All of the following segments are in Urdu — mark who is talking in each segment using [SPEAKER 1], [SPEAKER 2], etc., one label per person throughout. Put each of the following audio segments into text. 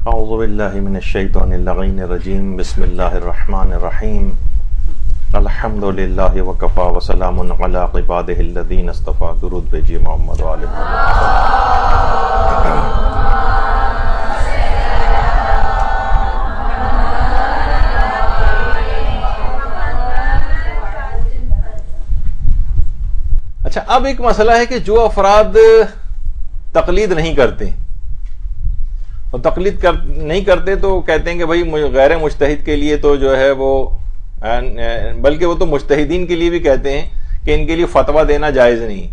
[SPEAKER 1] اعوذ باللہ من الشیطان اللعین الرجیم بسم اللہ الرحمن الرحیم الحمد للہ وکفی وسلام علی عبادہ الذین اصطفی. درود بھیجیے محمد و آل محمد. اچھا، اب ایک مسئلہ ہے کہ جو افراد تقلید نہیں کرتے اور تقلید نہیں کرتے تو کہتے ہیں کہ بھائی غیر مجتہد کے لیے تو جو ہے وہ، بلکہ وہ تو مجتہدین کے لیے بھی کہتے ہیں کہ ان کے لیے فتویٰ دینا جائز نہیں.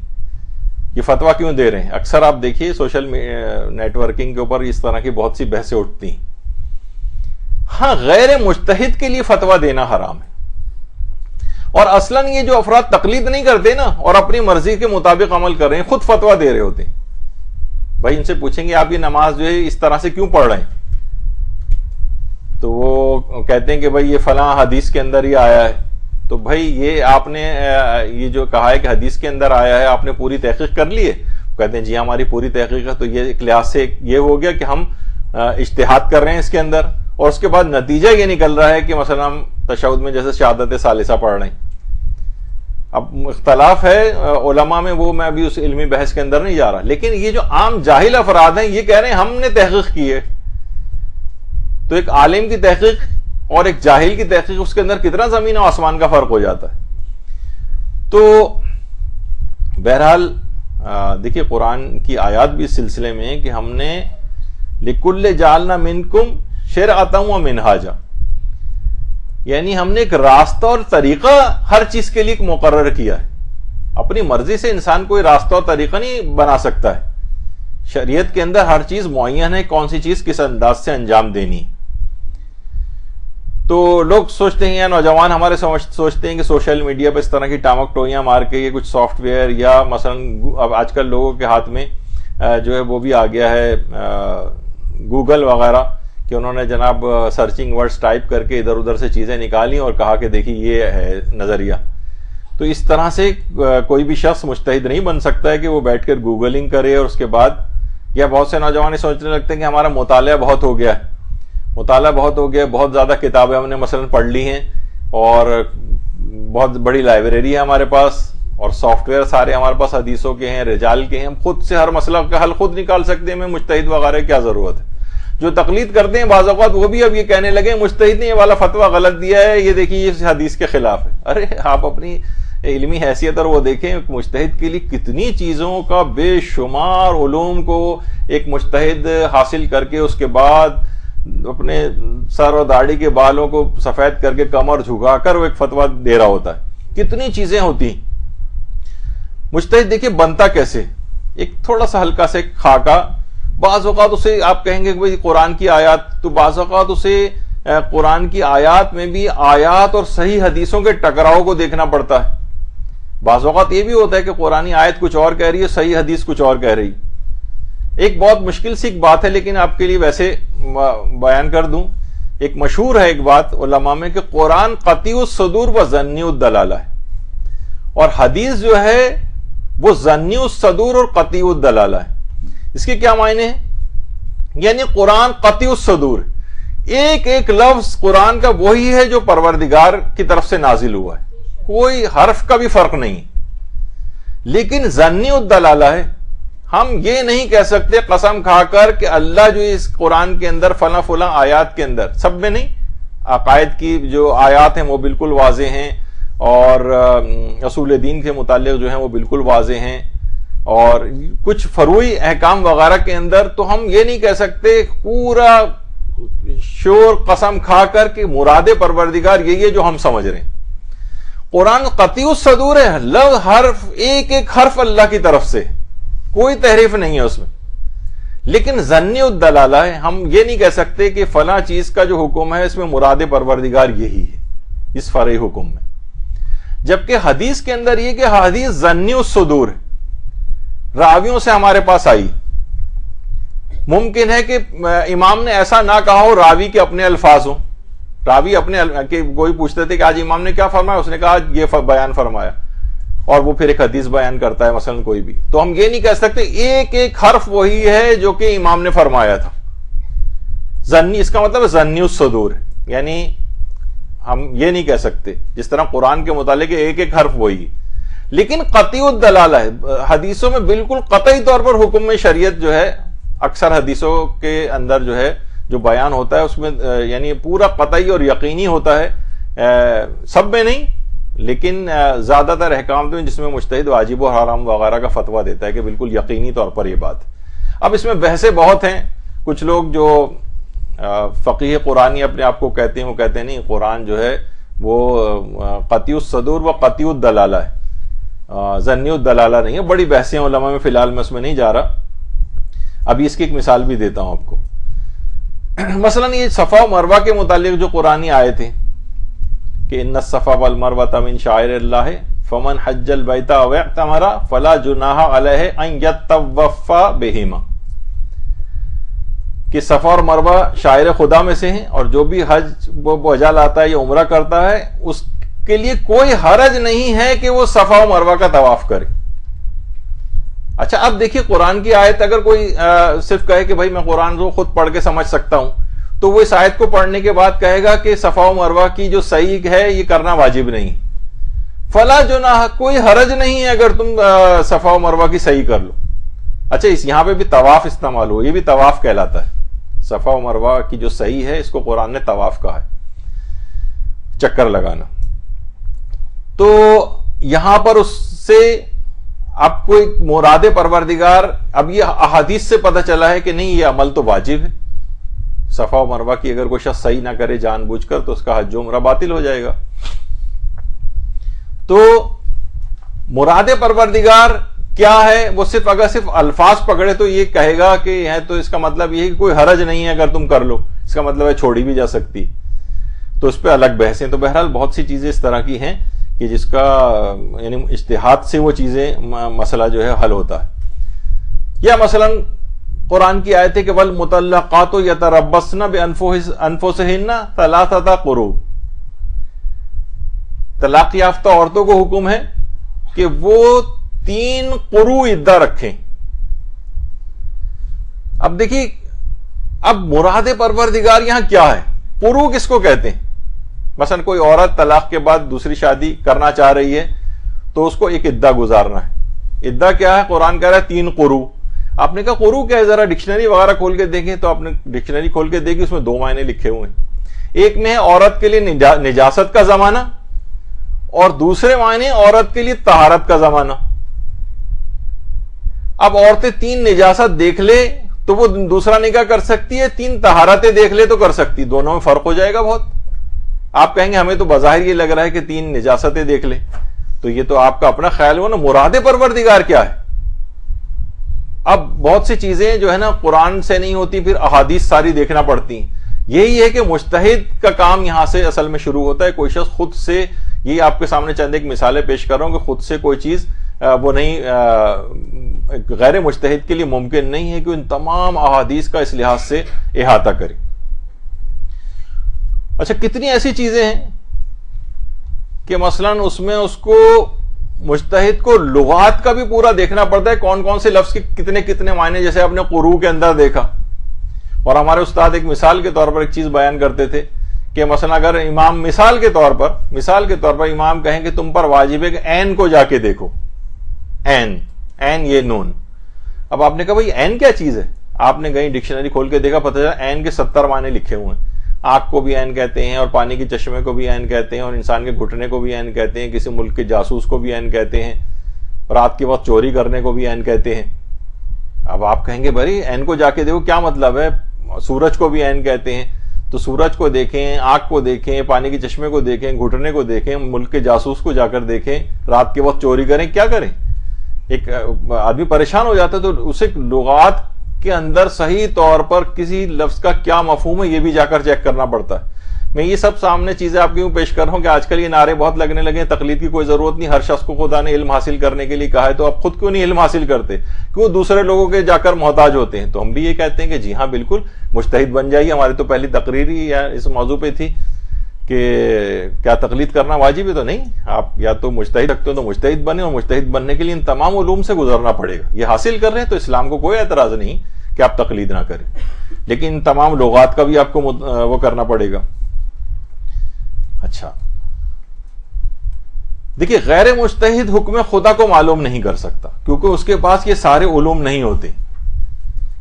[SPEAKER 1] یہ فتویٰ کیوں دے رہے ہیں؟ اکثر آپ دیکھیے سوشل نیٹ ورکنگ کے اوپر اس طرح کی بہت سی بحثیں اٹھتی ہیں. ہاں، غیر مجتہد کے لیے فتویٰ دینا حرام ہے، اور اصلاً یہ جو افراد تقلید نہیں کرتے نا اور اپنی مرضی کے مطابق عمل کر رہے ہیں، خود فتویٰ دے رہے ہوتے ہیں. بھائی ان سے پوچھیں گے آپ یہ نماز جو ہے اس طرح سے کیوں پڑھ رہے ہیں؟ تو وہ کہتے ہیں کہ بھائی یہ فلاں حدیث کے اندر یہ آیا ہے. تو بھائی یہ آپ نے یہ جو کہا ہے کہ حدیث کے اندر آیا ہے، آپ نے پوری تحقیق کر لی ہے؟ کہتے ہیں جی ہماری پوری تحقیق ہے. تو یہ ایک لحاظ سے یہ ہو گیا کہ ہم اجتہاد کر رہے ہیں اس کے اندر، اور اس کے بعد نتیجہ یہ نکل رہا ہے کہ مثلا ہم تشہد میں جیسے شہادت ثالثہ پڑھ رہے ہیں. اب اختلاف ہے علماء میں، وہ میں ابھی اس علمی بحث کے اندر نہیں جا رہا، لیکن یہ جو عام جاہل افراد ہیں یہ کہہ رہے ہیں ہم نے تحقیق کی ہے. تو ایک عالم کی تحقیق اور ایک جاہل کی تحقیق، اس کے اندر کتنا زمین و آسمان کا فرق ہو جاتا ہے. تو بہرحال دیکھیے قرآن کی آیات بھی اس سلسلے میں ہے کہ ہم نے لِكُلِّ جَعَلْنَا مِنْكُمْ شِرْعَةً وَمِنْهَاجًا، یعنی ہم نے ایک راستہ اور طریقہ ہر چیز کے لیے مقرر کیا ہے. اپنی مرضی سے انسان کوئی راستہ اور طریقہ نہیں بنا سکتا ہے. شریعت کے اندر ہر چیز معین ہے، کون سی چیز کس انداز سے انجام دینی. تو لوگ سوچتے ہیں یا نوجوان ہمارے سوچتے ہیں کہ سوشل میڈیا پہ اس طرح کی ٹامک ٹوئیاں مار کے یہ کچھ سافٹ ویئر، یا مثلا اب آج کل لوگوں کے ہاتھ میں جو ہے وہ بھی آ گیا ہے گوگل وغیرہ، کہ انہوں نے جناب سرچنگ ورڈز ٹائپ کر کے ادھر ادھر سے چیزیں نکالی اور کہا کہ دیکھیے یہ ہے نظریہ. تو اس طرح سے کوئی بھی شخص مجتہد نہیں بن سکتا ہے کہ وہ بیٹھ کر گوگلنگ کرے اور اس کے بعد، یا بہت سے نوجوان سوچنے لگتے ہیں کہ ہمارا مطالعہ بہت ہو گیا ہے، بہت زیادہ کتابیں ہم نے مثلا پڑھ لی ہیں، اور بہت بڑی لائبریری ہے ہمارے پاس، اور سافٹ ویئر سارے ہمارے پاس حدیثوں کے ہیں، رجال کے ہیں، ہم خود سے ہر مسئلہ کا حل خود نکال سکتے ہیں، ہمیں مجتہد وغیرہ کیا ضرورت ہے. جو تقلید کرتے ہیں بعض اوقات وہ بھی اب یہ کہنے لگے مجتہد نے یہ والا فتویٰ غلط دیا ہے، یہ دیکھیے یہ حدیث کے خلاف ہے. ارے آپ اپنی علمی حیثیت اور وہ دیکھیں، مجتہد کے لیے کتنی چیزوں کا بے شمار علوم کو ایک مجتہد حاصل کر کے اس کے بعد اپنے سر اور داڑھی کے بالوں کو سفید کر کے کمر جھکا کر وہ ایک فتویٰ دے رہا ہوتا ہے. کتنی چیزیں ہوتی ہیں. مجتہد دیکھیے بنتا کیسے، ایک تھوڑا سا ہلکا سے خاکہ، بعض اوقات اسے آپ کہیں گے کہ بھئی قرآن کی آیات، تو بعض اوقات اسے قرآن کی آیات میں بھی آیات اور صحیح حدیثوں کے ٹکراؤ کو دیکھنا پڑتا ہے. بعض اوقات یہ بھی ہوتا ہے کہ قرآنی آیت کچھ اور کہہ رہی ہے، صحیح حدیث کچھ اور کہہ رہی. ایک بہت مشکل سی ایک بات ہے لیکن آپ کے لیے ویسے بیان کر دوں. ایک مشہور ہے ایک بات علماء میں کہ قرآن قطعی الصدور و ظنی الدلالہ ہے، اور حدیث جو ہے وہ ظنی الصدور اور قطعی الدلالہ ہے. اس کے کیا معنی ہیں؟ یعنی قرآن قطعی الصدور، ایک ایک لفظ قرآن کا وہی ہے جو پروردگار کی طرف سے نازل ہوا ہے، کوئی حرف کا بھی فرق نہیں. لیکن ظنی الدلالہ ہے، ہم یہ نہیں کہہ سکتے قسم کھا کر کہ اللہ جو اس قرآن کے اندر فلاں فلاں آیات کے اندر، سب میں نہیں، عقائد کی جو آیات ہیں وہ بالکل واضح ہیں، اور اصول دین کے متعلق جو ہیں وہ بالکل واضح ہیں، اور کچھ فروعی احکام وغیرہ کے اندر تو ہم یہ نہیں کہہ سکتے پورا شور قسم کھا کر کہ مراد پروردگار یہی ہے جو ہم سمجھ رہے ہیں. قرآن قطعی الصدور ہے، لفظ حرف ایک ایک حرف اللہ کی طرف سے، کوئی تحریف نہیں ہے اس میں. لیکن ظنی الدلالہ ہے، ہم یہ نہیں کہہ سکتے کہ فلاں چیز کا جو حکم ہے اس میں مراد پروردگار یہی ہے اس فرعی حکم میں. جبکہ حدیث کے اندر یہ کہ حدیث ظنی الصدور ہے، راویوں سے ہمارے پاس آئی. ممکن ہے کہ امام نے ایسا نہ کہا ہو، راوی کے اپنے الفاظ ہوں، راوی اپنے کوئی پوچھتے تھے کہ آج امام نے کیا فرمایا، اس نے کہا یہ بیان فرمایا، اور وہ پھر ایک حدیث بیان کرتا ہے مثلا کوئی بھی. تو ہم یہ نہیں کہہ سکتے ایک ایک حرف وہی ہے جو کہ امام نے فرمایا تھا. ظنی اس کا مطلب ظنی الصدور، یعنی ہم یہ نہیں کہہ سکتے جس طرح قرآن کے متعلق ایک ایک حرف وہی، لیکن قطعی الدلالہ ہے، حدیثوں میں بالکل قطعی طور پر حکم میں شریعت جو ہے اکثر حدیثوں کے اندر جو ہے جو بیان ہوتا ہے اس میں یعنی پورا قطعی اور یقینی ہوتا ہے، سب میں نہیں لیکن زیادہ تر احکام میں جس میں مجتہد واجب و حرام وغیرہ کا فتویٰ دیتا ہے کہ بالکل یقینی طور پر یہ بات۔ اب اس میں بحثیں بہت ہیں، کچھ لوگ جو فقیہ قرآنی اپنے آپ کو کہتے ہیں وہ کہتے ہیں نہیں قرآن جو ہے وہ قطعی الصدور و قطعی الدلالہ ہے، ظنی الدلالہ نہیں ہے، بڑی بحثیں علماء میں، فی الحال میں اس میں نہیں جا رہا، ابھی اس کی ایک مثال بھی دیتا ہوں آپ کو۔ مثلا یہ صفا و مروہ کے متعلق جو قرآنی آیت ہیں کہ ان الصفا والمروہ من شعائر اللہ فمن حج البیت او اعتمر فلا جناح علیہ ان یطوف بہما، کہ صفا اور مروہ شاعر خدا میں سے ہیں اور جو بھی حج بجا لاتا ہے یا عمرہ کرتا ہے اس کے لیے کوئی حرج نہیں ہے کہ وہ صفا و مروہ کا طواف کرے۔ اچھا اب دیکھیے قرآن کی آیت اگر کوئی صرف کہے کہ بھائی میں قرآن کو خود پڑھ کے سمجھ سکتا ہوں تو وہ اس آیت کو پڑھنے کے بعد کہے گا کہ صفا و مروہ کی جو صحیح ہے یہ کرنا واجب نہیں، فلا جناح کوئی حرج نہیں ہے اگر تم صفا و مروہ کی صحیح کر لو۔ اچھا یہاں پہ بھی طواف استعمال ہو، یہ بھی طواف کہلاتا ہے، صفا و مروہ کی جو صحیح ہے اس کو قرآن نے طواف کہا ہے، چکر لگانا۔ تو یہاں پر اس سے اب کوئی مراد پروردگار، اب یہ احادیث سے پتہ چلا ہے کہ نہیں یہ عمل تو واجب ہے، صفا و مروہ کی اگر کوئی شخص صحیح نہ کرے جان بوجھ کر تو اس کا حج و عمرہ باطل ہو جائے گا۔ تو مراد پروردگار کیا ہے، وہ صرف اگر صرف الفاظ پکڑے تو یہ کہے گا کہ ہے تو اس کا مطلب یہ ہے کہ کوئی حرج نہیں ہے اگر تم کر لو، اس کا مطلب ہے چھوڑی بھی جا سکتی، تو اس پہ الگ بحثیں۔ تو بہرحال بہت سی چیزیں اس طرح کی ہیں کہ جس کا یعنی اجتہاد سے وہ چیزیں مسئلہ جو ہے حل ہوتا ہے۔ یا مثلا قرآن کی آیت ہے کہ والمطلقات یتربصن بانفسہن ثلاثۃ قروء، طلاق یافتہ عورتوں کو حکم ہے کہ وہ 3 قروء عدہ رکھیں۔ اب دیکھیے اب مراد پروردگار یہاں کیا ہے، قروء کس کو کہتے ہیں؟ مثلا کوئی عورت طلاق کے بعد دوسری شادی کرنا چاہ رہی ہے تو اس کو ایک عدہ گزارنا ہے۔ عدہ کیا ہے؟ قرآن کہہ رہا ہے 3 قروء۔ آپ نے کہا قروء کیا ہے، ذرا ڈکشنری وغیرہ کھول کے دیکھیں تو آپ نے ڈکشنری کھول کے دیکھی، اس میں 2 معنی لکھے ہوئے ہیں، ایک میں ہے عورت کے لیے نجاست کا زمانہ اور دوسرے معنی عورت کے لیے طہارت کا زمانہ۔ اب عورتیں 3 نجاست دیکھ لے تو وہ دوسرا نکاح کر سکتی ہے، 3 طہارتیں دیکھ لے تو کر سکتی، دونوں میں فرق ہو جائے گا بہت۔ آپ کہیں گے ہمیں تو بظاہر یہ لگ رہا ہے کہ 3 نجاستیں دیکھ لے، تو یہ تو آپ کا اپنا خیال ہو نا، مراد پروردگار کیا ہے؟ اب بہت سی چیزیں جو ہے نا قرآن سے نہیں ہوتی، پھر احادیث ساری دیکھنا پڑتی ہیں۔ یہی ہے کہ مجتہد کا کام یہاں سے اصل میں شروع ہوتا ہے۔ کوئی شخص خود سے، یہ آپ کے سامنے چند ایک مثالیں پیش کر رہا ہوں کہ خود سے کوئی چیز وہ نہیں، غیر مجتہد کے لیے ممکن نہیں ہے کہ ان تمام احادیث کا اس لحاظ سے احاطہ کرے۔ اچھا کتنی ایسی چیزیں ہیں کہ مثلا اس میں اس کو مجتہد کو لغات کا بھی پورا دیکھنا پڑتا ہے، کون کون سے لفظ کے کتنے کتنے معنی، جیسے آپ نے قروء کے اندر دیکھا۔ اور ہمارے استاد ایک مثال کے طور پر ایک چیز بیان کرتے تھے کہ مثلا اگر امام مثال کے طور پر امام کہیں کہ تم پر واجب ہے کہ عین کو جا کے دیکھو، عین یہ نون۔ اب آپ نے کہا بھائی عین کیا چیز ہے؟ آپ نے کہیں ڈکشنری کھول کے دیکھا، پتہ چلا عین کے 70 معنی لکھے ہوئے ہیں۔ آنکھ کو بھی عین کہتے ہیں اور پانی کے چشمے کو بھی عین کہتے ہیں اور انسان کے گھٹنے کو بھی عین کہتے ہیں، کسی ملک کے جاسوس کو بھی عین کہتے ہیں، رات کے وقت چوری کرنے کو بھی عین کہتے ہیں۔ اب آپ کہیں گے بھائی عین کو جا کے دیکھو کیا مطلب ہے؟ سورج کو بھی عین کہتے ہیں، تو سورج کو دیکھیں، آنکھ کو دیکھیں، پانی کے چشمے کو دیکھیں، گھٹنے کو دیکھیں، ملک کے جاسوس کو جا کر دیکھیں، رات کے وقت چوری کریں، کیا کریں؟ ایک آدمی پریشان ہو جاتا ہے، تو اسے لغات کے اندر صحیح طور پر کسی لفظ کا کیا مفہوم ہے یہ بھی جا کر چیک کرنا پڑتا ہے۔ میں یہ سب سامنے چیزیں آپ کیوں پیش کر رہا ہوں کہ آج کل یہ نعرے بہت لگنے لگے ہیں، تقلید کی کوئی ضرورت نہیں، ہر شخص کو خدا نے علم حاصل کرنے کے لیے کہا ہے، تو آپ خود کیوں نہیں علم حاصل کرتے؟ کیوں دوسرے لوگوں کے جا کر محتاج ہوتے ہیں؟ تو ہم بھی یہ کہتے ہیں کہ جی ہاں بالکل مجتہد بن جائیے۔ ہماری تو پہلی تقریر ہی اس موضوع پہ تھی کہ کیا تقلید کرنا واجب ہے؟ تو نہیں. آپ یا تو مجتہد رکھتے ہو تو مجتہد بنے، اور مجتہد بننے کے لیے ان تمام علوم سے گزرنا پڑے گا. یہ حاصل کر رہے ہیں تو اسلام کو کوئی اعتراض نہیں کہ آپ تقلید نہ کریں، لیکن ان تمام لغات کا بھی آپ کو وہ کرنا پڑے گا. اچھا دیکھیے، غیر مجتہد حکم خدا کو معلوم نہیں کر سکتا کیونکہ اس کے پاس یہ سارے علوم نہیں ہوتے.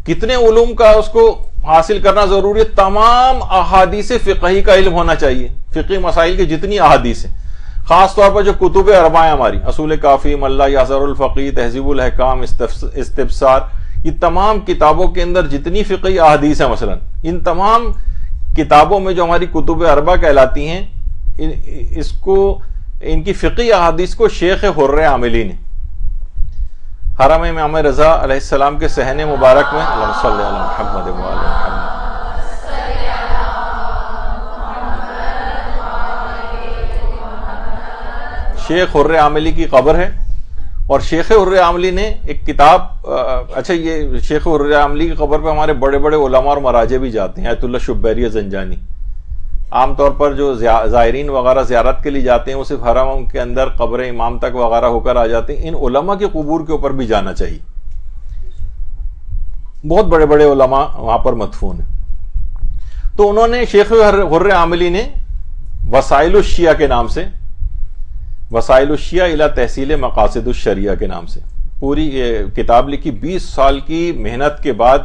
[SPEAKER 1] کتنے علوم کا اس کو حاصل کرنا ضروری ہے؟ تمام احادیث فقہی کا علم ہونا چاہیے. فقہی مسائل کی جتنی احادیث ہیں، خاص طور پر جو کتب اربع ہماری، اصول کافی، ملا یاسر الفقی، تہذیب الحکام، استبصار، یہ تمام کتابوں کے اندر جتنی فقہی احادیث ہیں، مثلا ان تمام کتابوں میں جو ہماری کتب اربع کہلاتی ہیں، ان کی فقہی احادیث کو شیخ حر عاملی نے حرم امام رضا علیہ السلام کے صحن مبارک میں، اللہم صلی علی محمد و علی محمد، شیخ حر عاملی کی قبر ہے. اور شیخ حر عاملی نے ایک کتاب، اچھا یہ شیخ حر عاملی کی قبر پہ ہمارے بڑے بڑے علماء اور مراجع بھی جاتے ہیں. آیت اللہ شبیری زنجانی، عام طور پر جو زائرین وغیرہ زیارت کے لیے جاتے ہیں وہ صرف حرم کے اندر قبر امام تک وغیرہ ہو کر آ جاتے ہیں. ان علماء کے قبور کے اوپر بھی جانا چاہیے. بہت بڑے بڑے علماء وہاں پر مدفون ہیں. تو انہوں نے شیخ حر عاملی نے وسائل الشیعہ کے نام سے، وسائل الشیعہ الی تحصیل مقاصد الشریعہ کے نام سے پوری کتاب لکھی. 20 سال کی محنت کے بعد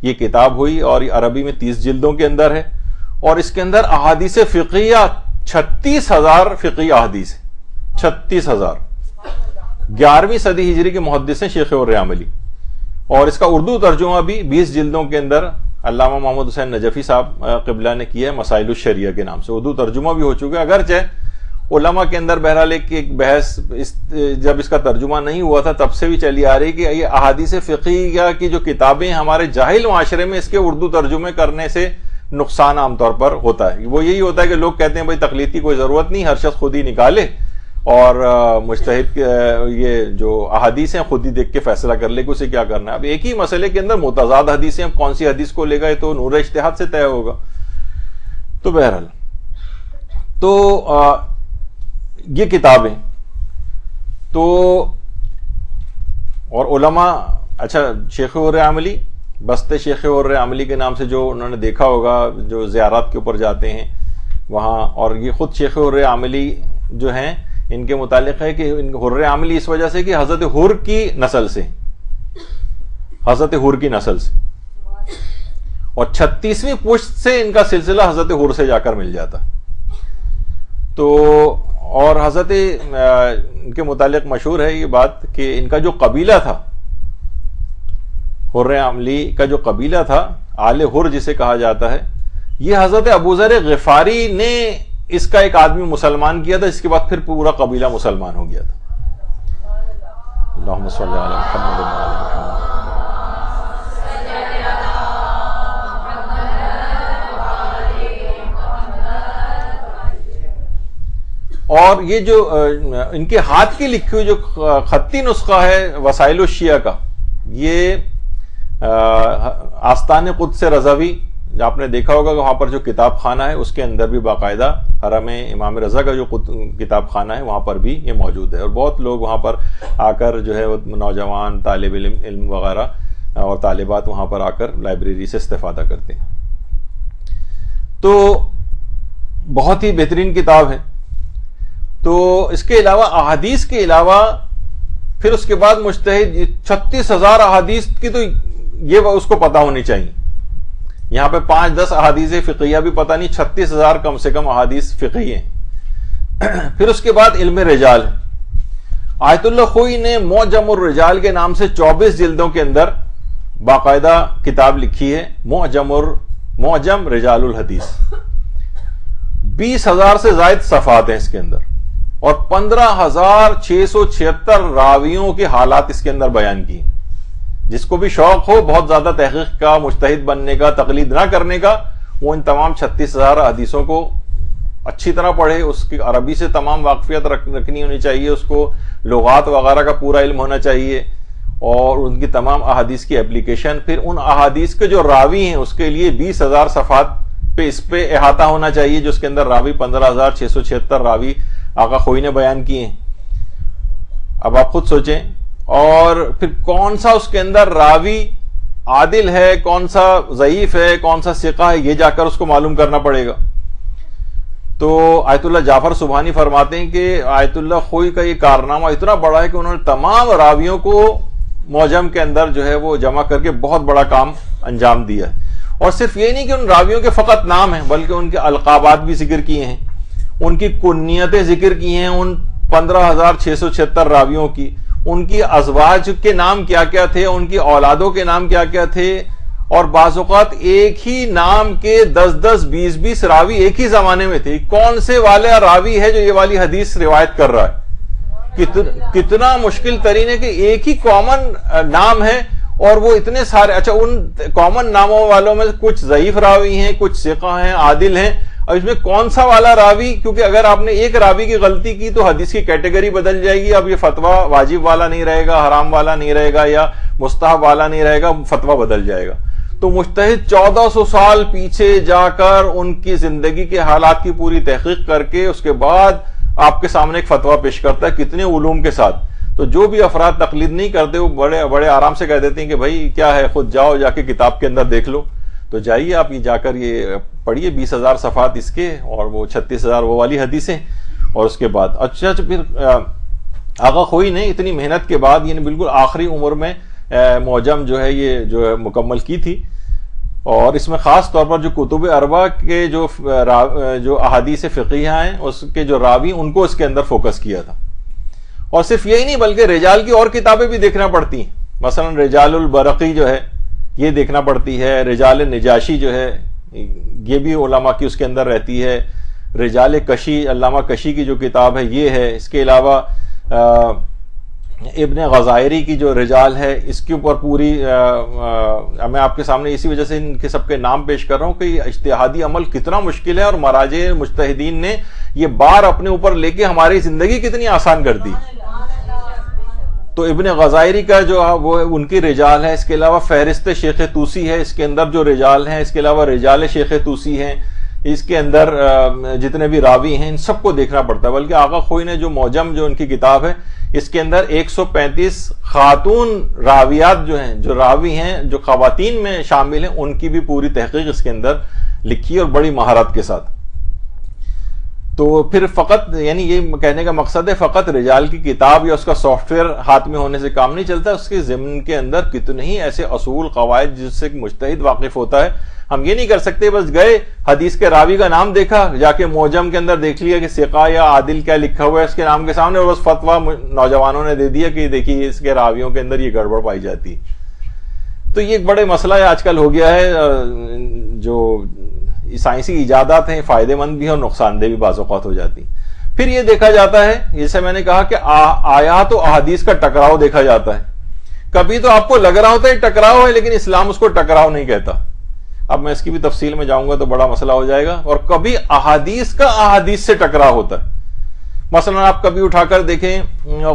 [SPEAKER 1] یہ کتاب ہوئی اور یہ عربی میں 30 جلدوں کے اندر ہے. اور اس کے اندر احادیث فقہیہ 36,000 فقہی احادیث ہیں. 36,000. 11ویں صدی ہجری کے محدث ہیں شیخ حر عاملی. اور اس کا اردو ترجمہ بھی 20 جلدوں کے اندر علامہ محمد حسین نجفی صاحب قبلہ نے کیا ہے، مسائل الشریعہ کے نام سے. اردو ترجمہ بھی ہو چکا ہے، اگرچہ علماء کے اندر بہرحال ایک بحث جب اس کا ترجمہ نہیں ہوا تھا تب سے بھی چلی آ رہی کہ یہ احادیث فقہیہ کی جو کتابیں ہمارے جاہل معاشرے میں اس کے اردو ترجمے کرنے سے نقصان عام طور پر ہوتا ہے. وہ یہی ہوتا ہے کہ لوگ کہتے ہیں بھائی تقلید کی کوئی ضرورت نہیں، ہر شخص خود ہی نکالے اور مجتہد یہ جو احادیث ہیں خود ہی دیکھ کے فیصلہ کر لے کہ اسے کیا کرنا ہے. اب ایک ہی مسئلے کے اندر متضاد حدیثیں، اب کون سی حدیث کو لے گا یہ تو نور اجتہاد سے طے ہوگا. تو بہرحال تو یہ کتابیں تو اور علماء، اچھا شیخ حر عاملی، بست شیخ حر عاملی کے نام سے جو انہوں نے دیکھا ہوگا جو زیارات کے اوپر جاتے ہیں وہاں، اور یہ خود شیخ حر عاملی جو ہیں ان کے متعلق ہے کہ حر عاملی اس وجہ سے کہ حضرت حر کی نسل سے، حضرت حر کی نسل سے، اور 36ویں پشت سے ان کا سلسلہ حضرت حر سے جا کر مل جاتا. تو اور حضرت ان کے متعلق مشہور ہے یہ بات کہ ان کا جو قبیلہ تھا، حر عاملی کا جو قبیلہ تھا، آل حر جسے کہا جاتا ہے، یہ حضرت ابو ذر غفاری نے اس کا ایک آدمی مسلمان کیا تھا، اس کے بعد پھر پورا قبیلہ مسلمان ہو گیا تھا. اللہم صلی علی محمد و علی محمد. اور یہ جو ان کے ہاتھ کی لکھی ہوئی جو خطی نسخہ ہے وسائل الشیعہ کا، یہ آستان قدس رضوی آپ نے دیکھا ہوگا کہ وہاں پر جو کتاب خانہ ہے اس کے اندر بھی باقاعدہ حرم امام رضا کا جو کتاب خانہ ہے وہاں پر بھی یہ موجود ہے. اور بہت لوگ وہاں پر آ کر جو ہے نوجوان طالب علم وغیرہ اور طالبات وہاں پر آ کر لائبریری سے استفادہ کرتے ہیں. تو بہت ہی بہترین کتاب ہے. تو اس کے علاوہ احادیث کے علاوہ پھر اس کے بعد مجتہد 36,000 احادیث کی تو یہ اس کو پتہ ہونی چاہیے. یہاں پہ 5-10 احادیث فقہیہ بھی پتہ نہیں، 36,000 کم سے کم احادیث فقہی ہیں. پھر اس کے بعد علم رجال. آیت اللہ خوئی نے معجم الرجال کے نام سے 24 جلدوں کے اندر باقاعدہ کتاب لکھی ہے، معجم رجال الحدیث. 20,000 سے زائد صفحات ہیں اس کے اندر، اور 15,676 راویوں کے حالات اس کے اندر بیان کی. جس کو بھی شوق ہو بہت زیادہ تحقیق کا، مجتہد بننے کا، تقلید نہ کرنے کا، وہ ان تمام 36,000 حدیثوں کو اچھی طرح پڑھے. اس کی عربی سے تمام واقفیت رکھنی ہونی چاہیے، اس کو لغات وغیرہ کا پورا علم ہونا چاہیے، اور ان کی تمام احادیث کی اپلیکیشن. پھر ان احادیث کے جو راوی ہیں اس کے لیے 20,000 صفحات اس پہ احاطہ ہونا چاہیے جو اس کے اندر راوی 15,676 راوی آقا خوئی نے بیان کیے ہیں. اب آپ خود سوچیں. اور پھر کون سا اس کے اندر راوی عادل ہے, کون سا ضعیف ہے, کون سا ثقہ ہے, یہ جا کر اس کو معلوم کرنا پڑے گا. تو آیت اللہ جعفر سبحانی فرماتے ہیں کہ آیت اللہ خوئی کا یہ کارنامہ اتنا بڑا ہے کہ انہوں نے تمام راویوں کو معجم کے اندر جو ہے وہ جمع کر کے بہت بڑا کام انجام دیا ہے. اور صرف یہ نہیں کہ ان راویوں کے فقط نام ہیں, بلکہ ان کے القابات بھی ذکر کیے ہیں, ان کی کنیتیں ذکر کی ہیں, ان 15,676 راویوں کی, ان کی ازواج کے نام کیا کیا تھے, ان کی اولادوں کے نام کیا کیا تھے. اور بعض اوقات ایک ہی نام کے 10-10 20-20 راوی ایک ہی زمانے میں تھے. کون سے والا راوی ہے جو یہ والی حدیث روایت کر رہا ہے؟ کتنا مشکل ترین ہے کہ ایک ہی کامن نام ہے اور وہ اتنے سارے. اچھا, ان کامن ناموں والوں میں کچھ ضعیف راوی ہیں, کچھ ثقہ ہیں, عادل ہیں, اور اس میں کون سا والا راوی, کیونکہ اگر آپ نے ایک راوی کی غلطی کی تو حدیث کی کیٹیگری بدل جائے گی. اب یہ فتویٰ واجب والا نہیں رہے گا, حرام والا نہیں رہے گا, یا مستحب والا نہیں رہے گا, فتویٰ بدل جائے گا. تو مجتہد 1400 سال پیچھے جا کر ان کی زندگی کے حالات کی پوری تحقیق کر کے اس کے بعد آپ کے سامنے ایک فتویٰ پیش کرتا ہے, کتنے علوم کے ساتھ. تو جو بھی افراد تقلید نہیں کرتے وہ بڑے آرام سے کہہ دیتے ہیں کہ بھائی کیا ہے, خود جاؤ جا کے کتاب کے اندر دیکھ لو. تو جائیے آپ یہ جا کر یہ پڑھیے 20,000 صفحات اس کے, اور وہ 36,000 وہ والی حدیثیں. اور اس کے بعد اچھا پھر آقا خوئی نے اتنی محنت کے بعد, یعنی بالکل آخری عمر میں معجم جو ہے یہ جو ہے مکمل کی تھی. اور اس میں خاص طور پر جو کتب اربع کے جو احادیث فقیہ ہیں اس کے جو راوی, ان کو اس کے اندر فوکس کیا تھا. اور صرف یہی نہیں بلکہ رجال کی اور کتابیں بھی دیکھنا پڑتی ہیں. مثلا رجال البرقی جو ہے یہ دیکھنا پڑتی ہے, رجال نجاشی جو ہے یہ بھی علماء کی اس کے اندر رہتی ہے, رجال کشی علامہ کشی کی جو کتاب ہے یہ ہے. اس کے علاوہ ابن غزائری کی جو رجال ہے اس کے اوپر پوری میں آپ کے سامنے اسی وجہ سے ان کے سب کے نام پیش کر رہا ہوں کہ اجتہادی عمل کتنا مشکل ہے, اور مراجع مجتہدین نے یہ بار اپنے اوپر لے کے ہماری زندگی کتنی آسان کر دی. تو ابن غزائری کا جو وہ ان کی رجال ہے. اس کے علاوہ فہرست شیخ طوسی ہے, اس کے اندر جو رجال ہیں. اس کے علاوہ رجال شیخ طوسی ہیں, اس کے اندر جتنے بھی راوی ہیں ان سب کو دیکھنا پڑتا ہے. بلکہ آقا خوئی نے جو معجم جو ان کی کتاب ہے اس کے اندر 135 خاتون راویات جو ہیں, جو راوی ہیں, جو خواتین میں شامل ہیں, ان کی بھی پوری تحقیق اس کے اندر لکھی اور بڑی مہارت کے ساتھ. تو پھر فقط یعنی یہ کہنے کا مقصد ہے فقط رجال کی کتاب یا اس کا سافٹ ویئر ہاتھ میں ہونے سے کام نہیں چلتا. اس کے ضمن کے اندر کتنے ہی ایسے اصول قواعد جس سے مجتہد واقف ہوتا ہے. ہم یہ نہیں کر سکتے بس گئے حدیث کے راوی کا نام دیکھا, جا کے معجم کے اندر دیکھ لیا کہ ثقہ یا عادل کیا لکھا ہوا ہے اس کے نام کے سامنے, اور بس فتویٰ نوجوانوں نے دے دیا کہ دیکھیے اس کے راویوں کے اندر یہ گڑبڑ پائی جاتی ہے. تو یہ ایک بڑے مسئلہ ہے آج کل ہو گیا ہے. جو سائنسی ایجادات ہیں فائدے مند بھی ہیں اور نقصان دہ بھی بعض اوقات ہو جاتی. پھر یہ دیکھا جاتا ہے جیسے میں نے کہا کہ آیات و احادیث کا ٹکراؤ دیکھا جاتا ہے. کبھی تو آپ کو لگ رہا ہوتا ہے ٹکراؤ ہے, لیکن اسلام اس کو ٹکراؤ نہیں کہتا. اب میں اس کی بھی تفصیل میں جاؤں گا تو بڑا مسئلہ ہو جائے گا. اور کبھی احادیث کا احادیث سے ٹکراؤ ہوتا ہے. مثلا آپ کبھی اٹھا کر دیکھیں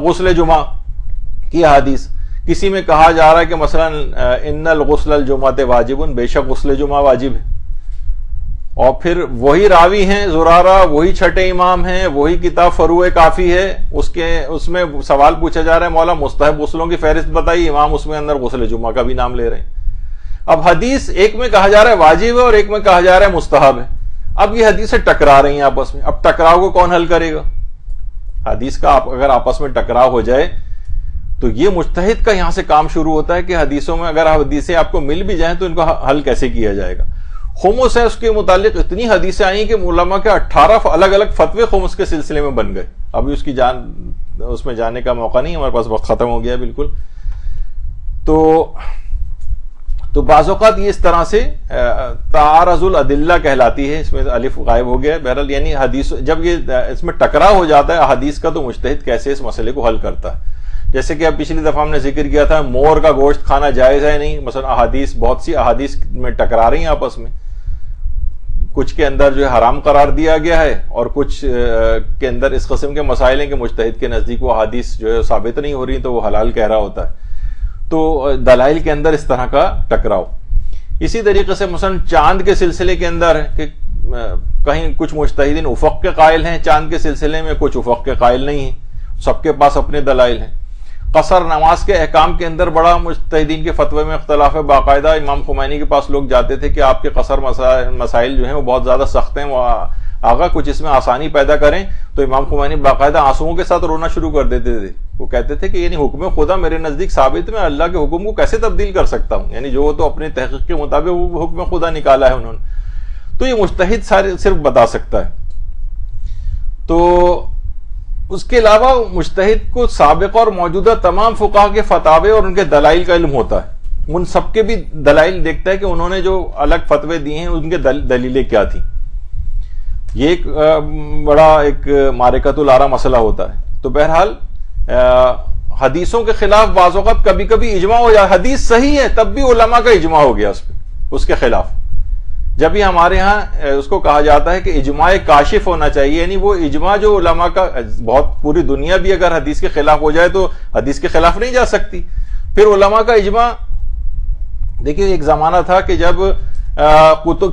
[SPEAKER 1] غسل جمعہ کی احادیث, کسی میں کہا جا رہا ہے کہ مثلا ان الغسل الجمعۃ واجب, بے شک غسل جمعہ واجب ہے, اور پھر وہی راوی ہیں زرارہ, وہی چھٹے امام ہیں, وہی کتاب فروع کافی ہے, اس میں سوال پوچھا جا رہا ہے مولا مستحب غسلوں کی فہرست بتائی, امام اس میں اندر غسل جمعہ کا بھی نام لے رہے ہیں. اب حدیث ایک میں کہا جا رہا ہے واجب ہے اور ایک میں کہا جا رہا ہے مستحب ہے. اب یہ حدیثیں ٹکرا رہی ہیں آپس میں. اب ٹکراؤ کو کون حل کرے گا؟ حدیث کا اگر آپس میں ٹکراؤ ہو جائے تو یہ مجتہد کا یہاں سے کام شروع ہوتا ہے کہ حدیثوں میں اگر حدیثیں آپ کو مل بھی جائیں تو ان کو حل کیسے کیا جائے گا. خمس ہے, اس کے متعلق اتنی حدیثیں آئیں کہ علماء کے 18 الگ الگ فتوے خمس کے سلسلے میں بن گئے. ابھی اس میں جانے کا موقع نہیں, ہمارے پاس وقت ختم ہو گیا بالکل. تو بعض اوقات یہ اس طرح سے تعارض الادلہ کہلاتی ہے, اس میں الف غائب ہو گیا ہے. بہرحال یعنی حدیث جب یہ اس میں ٹکراؤ ہو جاتا ہے احادیث کا تو مجتہد کیسے اس مسئلے کو حل کرتا ہے. جیسے کہ اب پچھلی دفعہ ہم نے ذکر کیا تھا مور کا گوشت کھانا جائز ہے نہیں. مثلا احادیث بہت سی احادیث میں ٹکرا رہی ہیں آپس میں, کچھ کے اندر جو ہے حرام قرار دیا گیا ہے اور کچھ کے اندر اس قسم کے مسائل ہیں کہ مجتہد کے نزدیک وہ احادیث جو ہے ثابت نہیں ہو رہی تو وہ حلال کہہ رہا ہوتا ہے. تو دلائل کے اندر اس طرح کا ٹکراؤ. اسی طریقے سے مثلا چاند کے سلسلے کے اندر کہ کہیں کچھ مجتہدین افق کے قائل ہیں چاند کے سلسلے میں، کچھ افق کے قائل نہیں ہیں، سب کے پاس اپنے دلائل ہیں۔ قصر نماز کے احکام کے اندر بڑا مجتہدین کے فتوے میں اختلاف ہے، باقاعدہ امام خمینی کے پاس لوگ جاتے تھے کہ آپ کے قصر مسائل جو ہیں وہ بہت زیادہ سخت ہیں، وہ آقا کچھ اس میں آسانی پیدا کریں، تو امام خمینی باقاعدہ آنسوؤں کے ساتھ رونا شروع کر دیتے تھے۔ وہ کہتے تھے کہ یعنی حکم خدا میرے نزدیک ثابت، میں اللہ کے حکم کو کیسے تبدیل کر سکتا ہوں، یعنی جو تو اپنے تحقیق کے مطابق وہ حکم خدا نکالا ہے انہوں نے، تو یہ مجتہد صرف بتا سکتا ہے۔ تو اس کے علاوہ مجتہد کو سابقہ اور موجودہ تمام فقہا کے فتاوے اور ان کے دلائل کا علم ہوتا ہے، ان سب کے بھی دلائل دیکھتا ہے کہ انہوں نے جو الگ فتوے دیے ہیں ان کے دلیلیں کیا تھیں۔ یہ ایک بڑا ایک معرکۃ الآراء مسئلہ ہوتا ہے۔ تو بہرحال حدیثوں کے خلاف بعض اوقات کبھی کبھی اجماع ہو جائے، حدیث صحیح ہے تب بھی علماء کا اجماع ہو گیا اس کے خلاف، جب بھی ہمارے ہاں اس کو کہا جاتا ہے کہ اجماع کاشف ہونا چاہیے، یعنی وہ اجماع جو علماء کا بہت پوری دنیا بھی اگر حدیث کے خلاف ہو جائے تو حدیث کے خلاف نہیں جا سکتی، پھر علماء کا اجماع۔ دیکھیے ایک زمانہ تھا کہ جب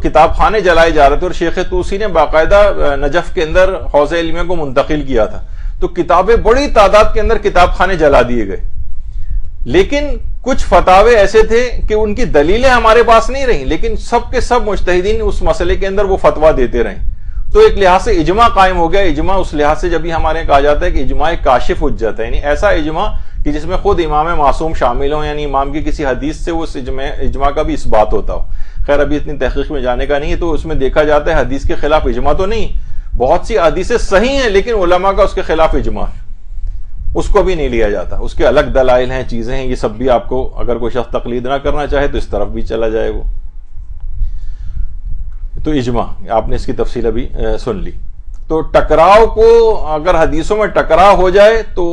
[SPEAKER 1] کتاب خانے جلائے جا رہے تھے اور شیخ طوسی نے باقاعدہ نجف کے اندر حوض علمیہ کو منتقل کیا تھا، تو کتابیں بڑی تعداد کے اندر کتاب خانے جلا دیے گئے، لیکن کچھ فتاوے ایسے تھے کہ ان کی دلیلیں ہمارے پاس نہیں رہیں، لیکن سب کے سب مجتہدین اس مسئلے کے اندر وہ فتویٰ دیتے رہیں، تو ایک لحاظ سے اجماع قائم ہو گیا۔ اجماع اس لحاظ سے جب بھی ہمارے کہا جاتا ہے کہ اجماع کاشف حجت ہے، یعنی ایسا اجماع کہ جس میں خود امام معصوم شامل ہوں، یعنی امام کی کسی حدیث سے اس اجماع کا بھی اثبات ہوتا ہو۔ خیر ابھی اتنی تحقیق میں جانے کا نہیں ہے، تو اس میں دیکھا جاتا ہے حدیث کے خلاف اجماع تو نہیں، بہت سی حدیثیں صحیح ہیں لیکن علماء کا اس کے خلاف اجماع ہے، اس کو بھی نہیں لیا جاتا، اس کے الگ دلائل ہیں، چیزیں ہیں، یہ سب بھی آپ کو اگر کوئی شخص تقلید نہ کرنا چاہے تو اس طرف بھی چلا جائے وہ۔ تو اجماع آپ نے اس کی تفصیل ابھی سن لی۔ تو ٹکراؤ کو اگر حدیثوں میں ٹکراؤ ہو جائے تو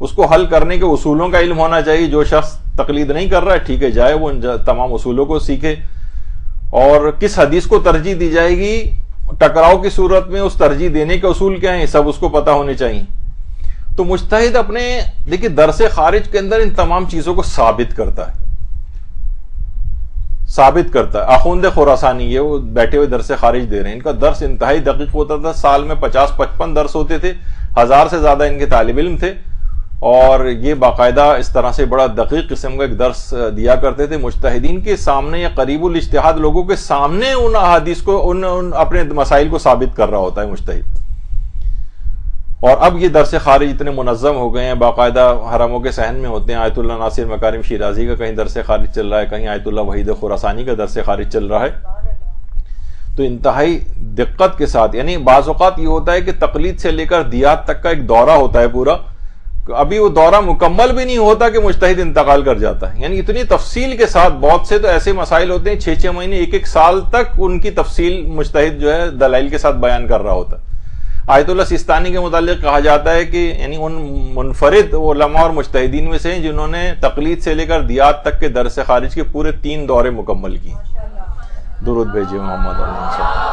[SPEAKER 1] اس کو حل کرنے کے اصولوں کا علم ہونا چاہیے۔ جو شخص تقلید نہیں کر رہا ہے ٹھیک ہے، جائے وہ ان تمام اصولوں کو سیکھے، اور کس حدیث کو ترجیح دی جائے گی ٹکراؤ کی صورت میں، اس ترجیح دینے کے اصول کیا ہیں، سب اس کو پتہ ہونے چاہیے۔ تو مجتہد اپنے دیکھیے درس خارج کے اندر ان تمام چیزوں کو ثابت کرتا ہے۔ آخوند خراسانی یہ وہ بیٹھے ہوئے درس خارج دے رہے ہیں، ان کا درس انتہائی دقیق ہوتا تھا، سال میں 50-55 درس ہوتے تھے، 1000 سے زیادہ ان کے طالب علم تھے، اور یہ باقاعدہ اس طرح سے بڑا دقیق قسم کا ایک درس دیا کرتے تھے مجتہدین کے سامنے یا قریب الاجتہاد لوگوں کے سامنے، ان احادیث کو ان اپنے مسائل کو ثابت کر رہا ہوتا ہے مجتہد۔ اور اب یہ درس خارج اتنے منظم ہو گئے ہیں، باقاعدہ حرموں کے صحن میں ہوتے ہیں، آیت اللہ ناصر مکارم شیرازی کا کہیں درس خارج چل رہا ہے، کہیں آیت اللہ وحید خراسانی کا درس خارج چل رہا ہے، تو انتہائی دقت کے ساتھ، یعنی بعض اوقات یہ ہوتا ہے کہ تقلید سے لے کر دیات تک کا ایک دورہ ہوتا ہے پورا، ابھی وہ دورہ مکمل بھی نہیں ہوتا کہ مجتہد انتقال کر جاتا ہے، یعنی اتنی تفصیل کے ساتھ، بہت سے تو ایسے مسائل ہوتے ہیں 6 مہینے 1 سال تک ان کی تفصیل مجتہد جو ہے دلائل کے ساتھ بیان کر رہا ہوتا ہے۔ آیت اللہ سیستانی کے متعلق کہا جاتا ہے کہ یعنی ان منفرد علماء اور مجتہدین میں سے ہیں جنہوں نے تقلید سے لے کر دیات تک کے درس خارج کے پورے 3 دورے مکمل کیے۔ درود بھیجیے محمد علیہ السلام۔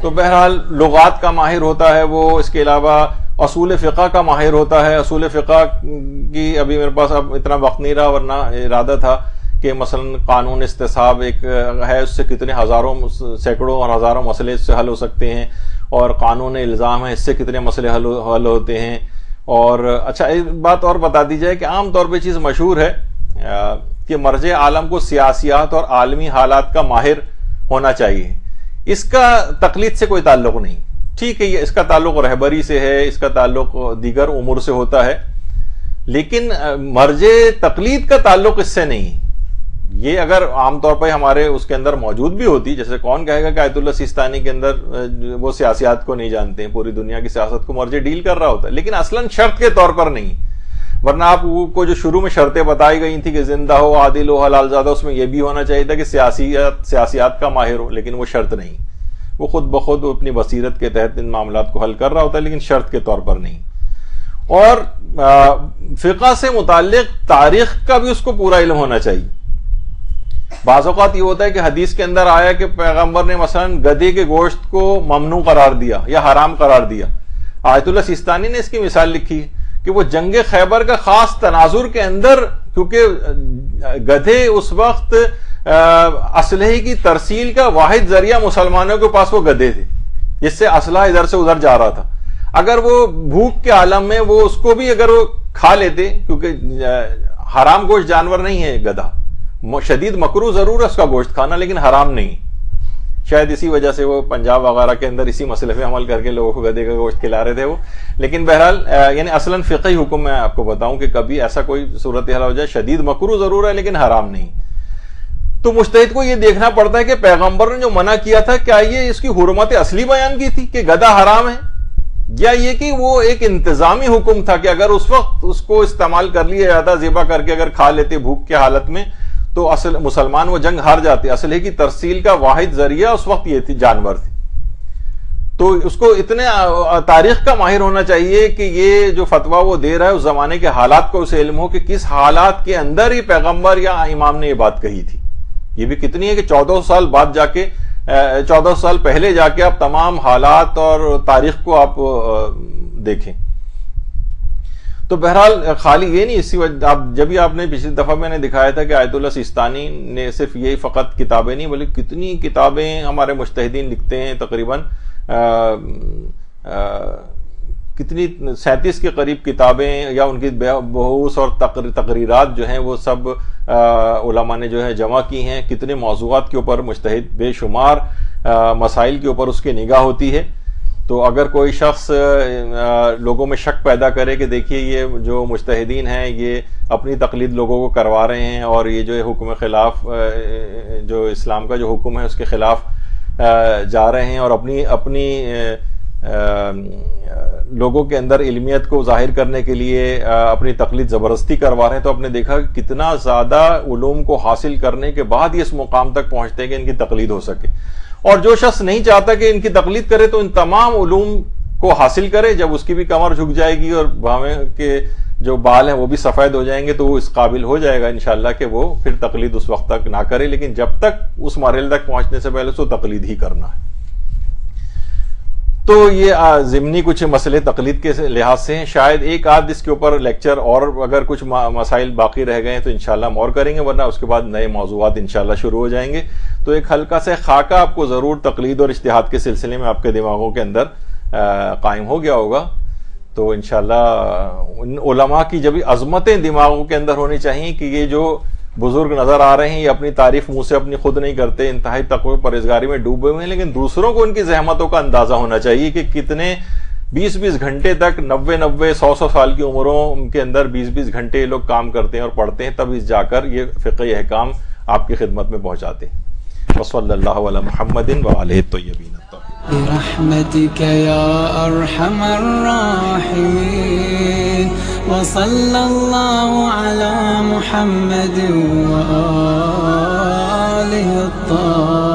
[SPEAKER 1] تو بہرحال لغات کا ماہر ہوتا ہے وہ، اس کے علاوہ اصول فقہ کا ماہر ہوتا ہے۔ اصول فقہ کی ابھی میرے پاس اب اتنا وقت نہیں رہا، ورنہ ارادہ تھا کہ مثلا قانون استصحاب ایک ہے، اس سے کتنے ہزاروں سینکڑوں اور ہزاروں مسئلے اس سے حل ہو سکتے ہیں، اور قانون الزام ہے، اس سے کتنے مسئلے حل ہوتے ہیں۔ اور اچھا ایک بات اور بتا دی جائے کہ عام طور پہ چیز مشہور ہے کہ مرجع عالم کو سیاسیات اور عالمی حالات کا ماہر ہونا چاہیے، اس کا تقلید سے کوئی تعلق نہیں۔ ٹھیک ہے، یہ اس کا تعلق رہبری سے ہے، اس کا تعلق دیگر امور سے ہوتا ہے، لیکن مرجع تقلید کا تعلق اس سے نہیں۔ یہ اگر عام طور پر ہمارے اس کے اندر موجود بھی ہوتی، جیسے کون کہے گا کہ آیت اللہ سیستانی کے اندر وہ سیاسیات کو نہیں جانتے ہیں، پوری دنیا کی سیاست کو مرجع ڈیل کر رہا ہوتا ہے، لیکن اصلاً شرط کے طور پر نہیں۔ ورنہ آپ کو جو شروع میں شرطیں بتائی گئی تھی کہ زندہ ہو، عادل ہو، حلال زادہ، اس میں یہ بھی ہونا چاہیے تھا کہ سیاسیات کا ماہر ہو، لیکن وہ شرط نہیں، وہ خود بخود اپنی بصیرت کے تحت ان معاملات کو حل کر رہا ہوتا ہے، لیکن شرط کے طور پر نہیں۔ اور فقہ سے متعلق تاریخ کا بھی اس کو پورا علم ہونا چاہیے۔ بعض اوقات یہ ہوتا ہے کہ حدیث کے اندر آیا کہ پیغمبر نے مثلا گدھے کے گوشت کو ممنوع قرار دیا یا حرام قرار دیا۔ آیت اللہ سیستانی نے اس کی مثال لکھی کہ وہ جنگ خیبر کا خاص تناظر کے اندر، کیونکہ گدھے اس وقت اسلحے کی ترسیل کا واحد ذریعہ مسلمانوں کے پاس وہ گدھے تھے، جس سے اسلحہ ادھر سے ادھر جا رہا تھا. اگر وہ بھوک کے عالم میں وہ اس کو بھی اگر وہ کھا لیتے، کیونکہ حرام گوشت جانور نہیں ہے گدھا، شدید مکروہ ضرور ہے اس کا گوشت کھانا لیکن حرام نہیں. شاید اسی وجہ سے وہ پنجاب وغیرہ کے اندر اسی مسئلے پہ عمل کر کے لوگوں کو گدھے کا گوشت کھلا رہے تھے وہ. لیکن بہرحال یعنی اصلاً فقہی حکم میں آپ کو بتاؤں کہ کبھی ایسا کوئی صورتحال ہو جائے شدید مکروہ ضرور ہے لیکن حرام نہیں، تو مجتہد کو یہ دیکھنا پڑتا ہے کہ پیغمبر نے جو منع کیا تھا کیا یہ اس کی حرمت اصلی بیان کی تھی کہ گدھا حرام ہے، یا یہ کہ وہ ایک انتظامی حکم تھا کہ اگر اس وقت اس کو استعمال کر لیا جاتا، ذبح کر کے اگر کھا لیتے بھوک کے حالت میں تو اصل مسلمان وہ جنگ ہار جاتے. اسلحے کی ترسیل کا واحد ذریعہ اس وقت یہ تھی جانور تھی. تو اس کو اتنے تاریخ کا ماہر ہونا چاہیے کہ یہ جو فتویٰ وہ دے رہا ہے اس زمانے کے حالات کو اسے علم ہو کہ کس حالات کے اندر یہ پیغمبر یا امام نے یہ بات کہی تھی. یہ بھی کتنی ہے کہ 1400 سال بعد جا کے 1400 سال پہلے جا کے آپ تمام حالات اور تاریخ کو آپ دیکھیں. تو بہرحال خالی یہ نہیں، اسی وجہ آپ نے پچھلی دفعہ میں نے دکھایا تھا کہ آیت اللہ سیستانی نے صرف یہی فقط کتابیں نہیں بلکہ کتنی کتابیں ہمارے مجتہدین لکھتے ہیں، تقریباً کتنی 37 کے قریب کتابیں یا ان کی بحوث اور تقریرات جو ہیں وہ سب علماء نے جو ہے جمع کی ہیں. کتنے موضوعات کے اوپر مجتہد بے شمار مسائل کے اوپر اس کی نگاہ ہوتی ہے. تو اگر کوئی شخص لوگوں میں شک پیدا کرے کہ دیکھیے یہ جو مجتہدین ہیں یہ اپنی تقلید لوگوں کو کروا رہے ہیں اور یہ جو حکم خلاف جو اسلام کا جو حکم ہے اس کے خلاف جا رہے ہیں اور اپنی لوگوں کے اندر علمیت کو ظاہر کرنے کے لیے اپنی تقلید زبردستی کروا رہے ہیں، تو آپ نے دیکھا کہ کتنا زیادہ علوم کو حاصل کرنے کے بعد یہ اس مقام تک پہنچتے ہیں کہ ان کی تقلید ہو سکے. اور جو شخص نہیں چاہتا کہ ان کی تقلید کرے تو ان تمام علوم کو حاصل کرے. جب اس کی بھی کمر جھک جائے گی اور بھاویں کے جو بال ہیں وہ بھی سفید ہو جائیں گے تو وہ اس قابل ہو جائے گا انشاءاللہ کہ وہ پھر تقلید اس وقت تک نہ کرے. لیکن جب تک اس مرحلے تک پہنچنے سے پہلے تو تقلید ہی کرنا ہے. تو یہ ضمنی کچھ مسئلے تقلید کے لحاظ سے ہیں. شاید ایک آدھ اس کے اوپر لیکچر اور اگر کچھ مسائل باقی رہ گئے ہیں تو انشاءاللہ ہم اور کریں گے، ورنہ اس کے بعد نئے موضوعات انشاءاللہ شروع ہو جائیں گے. تو ایک ہلکا سے خاکہ آپ کو ضرور تقلید اور اجتہاد کے سلسلے میں آپ کے دماغوں کے اندر قائم ہو گیا ہوگا. تو انشاءاللہ ان علماء کی جب عظمتیں دماغوں کے اندر ہونی چاہیے کہ یہ جو بزرگ نظر آ رہے ہیں یہ اپنی تعریف منہ سے اپنی خود نہیں کرتے، انتہائی تقوی پرہیزگاری میں ڈوبے ہوئے ہیں، لیکن دوسروں کو ان کی زحمتوں کا اندازہ ہونا چاہیے کہ کتنے 20 گھنٹے تک 90 100 سال کی عمروں کے اندر 20 گھنٹے یہ لوگ کام کرتے ہیں اور پڑھتے ہیں، تب اس جا کر یہ فقہی احکام آپ کی خدمت میں پہنچاتے ہیں. وصلی اللہ علی محمد وآلہ الطیبین
[SPEAKER 2] برحمتك يا أرحم الراحمين وصلى الله على محمد وآله الطاهرين.